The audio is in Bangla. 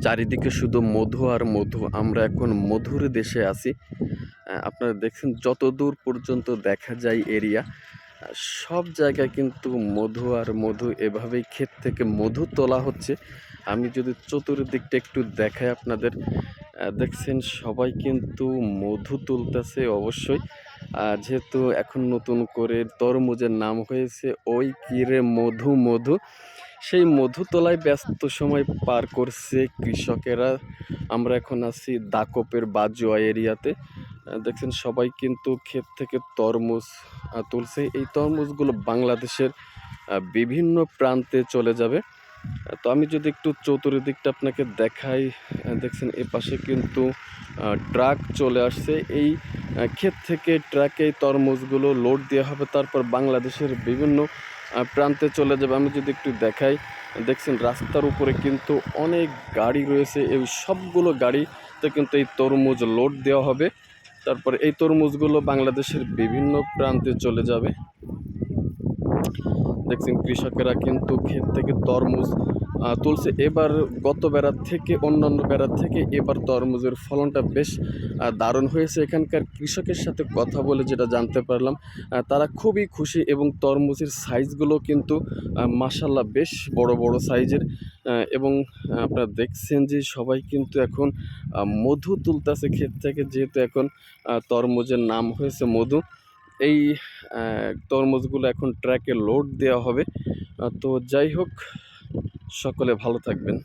চারিদিকে শুধু মধু আর মধু। আমরা এখন মধুর দেশে আছি। আপনারা দেখছেন যতদূর পর্যন্ত দেখা যায় এরিয়া, সব জায়গায় কিন্তু মধু আর মধু। এভাবেই ক্ষেত থেকে মধু তোলা হচ্ছে। আমি যদি চতুর্দিকটা একটু দেখাই আপনাদের, দেখছেন সবাই কিন্তু মধু তুলতেছে অবশ্যই। যেহেতু এখন নতুন করে তরমুজের নাম হয়েছে ওই কিরে মধু মধু, সেই মধু তোলায় ব্যস্ত সময় পার করছে কৃষকেরা। আমরা এখন আছি দাকপের বাজুয়া এরিয়াতে। দেখছেন সবাই কিন্তু ক্ষেত থেকে তরমুজ তুলছে। এই তরমুজগুলো বাংলাদেশের বিভিন্ন প্রান্তে চলে যাবে। তো আমি যদি একটু চতুর্দিকটা আপনাকে দেখাই, দেখছেন এপাশে কিন্তু ট্রাক চলে আসছে। এই ক্ষেত থেকে ট্রাকে এই তরমুজগুলো লোড দেওয়া হবে, তারপর বাংলাদেশের বিভিন্ন প্রান্তে চলে যাবে। আমি যদি একটু দেখাই, দেখছেন রাস্তার উপরে কিন্তু অনেক গাড়ি রয়েছে। এই সবগুলো গাড়িতে কিন্তু এই তরমুজ লোড দেওয়া হবে, তারপর এই তরমুজগুলো বাংলাদেশের বিভিন্ন প্রান্তে চলে যাবে। দেখছেন কৃষকেরা কিন্তু ক্ষেত থেকে তরমুজ তুলছে। এবার গত বেড়ার থেকে, অন্যান্য বেড়ার থেকে এবার তরমুজের ফলনটা বেশ দারুণ হয়েছে। এখানকার কৃষকের সাথে কথা বলে যেটা জানতে পারলাম, তারা খুবই খুশি এবং তরমুজের সাইজগুলো কিন্তু মাশাআল্লাহ বেশ বড় বড় সাইজের। এবং আপনারা দেখছেন যে সবাই কিন্তু এখন মধু তুলতেছে ক্ষেত থেকে, যেহেতু এখন তরমুজের নাম হয়েছে মধু। এই তরমুজগুলো এখন ট্রাকে লোড দেওয়া হবে। তো যাই হোক, সকলে ভালো থাকবেন।